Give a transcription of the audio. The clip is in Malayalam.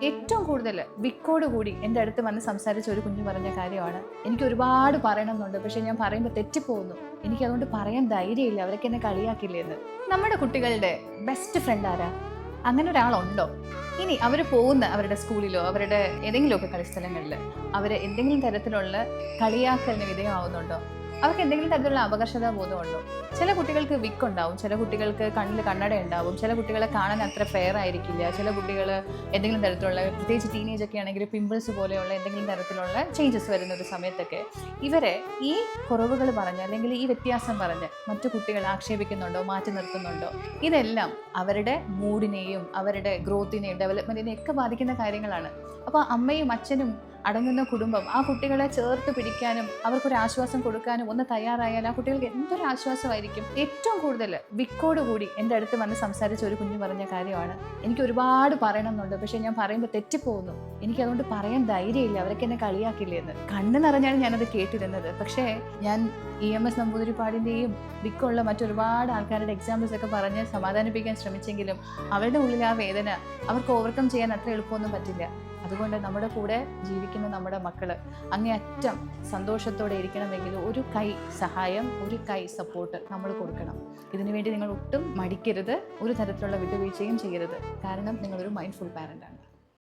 ഏറ്റവും കൂടുതൽ വിക്കോട് കൂടി എൻ്റെ അടുത്ത് വന്ന് സംസാരിച്ച ഒരു കുഞ്ഞു പറഞ്ഞ കാര്യമാണ്, എനിക്ക് ഒരുപാട് പറയണമെന്നുണ്ട്, പക്ഷെ ഞാൻ പറയുമ്പോൾ തെറ്റിപ്പോകുന്നു, എനിക്കതുകൊണ്ട് പറയാൻ ധൈര്യമില്ല, അവരൊക്കെ എന്നെ കളിയാക്കില്ലേ എന്ന്. നമ്മുടെ കുട്ടികളുടെ ബെസ്റ്റ് ഫ്രണ്ട് ആരാ? അങ്ങനെ ഒരാളുണ്ടോ? ഇനി അവർ പോകുന്ന അവരുടെ സ്കൂളിലോ അവരുടെ ഏതെങ്കിലുമൊക്കെ കളിസ്ഥലങ്ങളിൽ അവർ എന്തെങ്കിലും തരത്തിലുള്ള കളിയാക്കലിന് വിധേയമാവുന്നുണ്ടോ? അവർക്ക് എന്തെങ്കിലും തരത്തിലുള്ള അപകർഷതാ ബോധമുണ്ടോ? ചില കുട്ടികൾക്ക് വിക്കുണ്ടാവും, ചില കുട്ടികൾക്ക് കണ്ണിൽ കണ്ണട ഉണ്ടാവും, ചില കുട്ടികളെ കാണാൻ അത്ര ഫെയർ ആയിരിക്കില്ല, ചില കുട്ടികൾ എന്തെങ്കിലും തരത്തിലുള്ള, പ്രത്യേകിച്ച് ടീനേജ് ഒക്കെ ആണെങ്കിൽ പിമ്പിൾസ് പോലെയുള്ള എന്തെങ്കിലും തരത്തിലുള്ള ചേഞ്ചസ് വരുന്ന ഒരു സമയത്തൊക്കെ ഇവരെ ഈ കുറവുകൾ പറഞ്ഞ് അല്ലെങ്കിൽ ഈ വ്യത്യാസം പറഞ്ഞ് മറ്റു കുട്ടികളെ ആക്ഷേപിക്കുന്നുണ്ടോ, മാറ്റി നിർത്തുന്നുണ്ടോ? ഇതെല്ലാം അവരുടെ മൂഡിനെയും അവരുടെ ഗ്രോത്തിനെയും ഡെവലപ്മെൻറ്റിനെയും ഒക്കെ ബാധിക്കുന്ന കാര്യങ്ങളാണ്. അപ്പോൾ അമ്മയും അച്ഛനും അടങ്ങുന്ന കുടുംബം ആ കുട്ടികളെ ചേർത്ത് പിടിക്കാനും അവർക്കൊരു ആശ്വാസം കൊടുക്കാനും ഒന്ന് തയ്യാറായാൽ ആ കുട്ടികൾക്ക് എന്തൊരു ആശ്വാസമായിരിക്കും. ഏറ്റവും കൂടുതൽ വിക്കോട് കൂടി എൻ്റെ അടുത്ത് വന്ന് സംസാരിച്ച ഒരു കുഞ്ഞു പറഞ്ഞ കാര്യമാണ്, എനിക്ക് ഒരുപാട് പറയണമെന്നുണ്ട്, പക്ഷെ ഞാൻ പറയുമ്പോൾ തെറ്റിപ്പോകുന്നു, എനിക്കതുകൊണ്ട് പറയാൻ ധൈര്യമില്ല, അവരൊക്കെ എന്നെ കളിയാക്കില്ലേ എന്ന്. കണ്ണ് നിറഞ്ഞാണ് ഞാനത് കേട്ടിരുന്നത്. പക്ഷേ ഞാൻ EMS നമ്പൂതിരിപ്പാടിൻ്റെയും വിക്കുള്ള മറ്റൊരുപാട് ആൾക്കാരുടെ എക്സാമ്പിൾസ് ഒക്കെ പറഞ്ഞ് സമാധാനിപ്പിക്കാൻ ശ്രമിച്ചെങ്കിലും അവരുടെ ഉള്ളിൽ ആ വേദന അവർക്ക് ഓവർകം ചെയ്യാൻ അത്ര എളുപ്പമൊന്നും പറ്റില്ല. അതുകൊണ്ട് നമ്മുടെ കൂടെ ജീവിക്കുന്ന നമ്മുടെ മക്കൾ അങ്ങേയറ്റം സന്തോഷത്തോടെ ഇരിക്കണമെങ്കിൽ ഒരു കൈ സഹായം, ഒരു കൈ സപ്പോർട്ട് നമ്മൾ കൊടുക്കണം. ഇതിനുവേണ്ടി നിങ്ങൾ ഒട്ടും മടിക്കരുത്, ഒരു തരത്തിലുള്ള വിട്ടുവീഴ്ചയും ചെയ്യരുത്. കാരണം നിങ്ങളൊരു മൈൻഡ്ഫുൾ പാരൻ്റാണ്.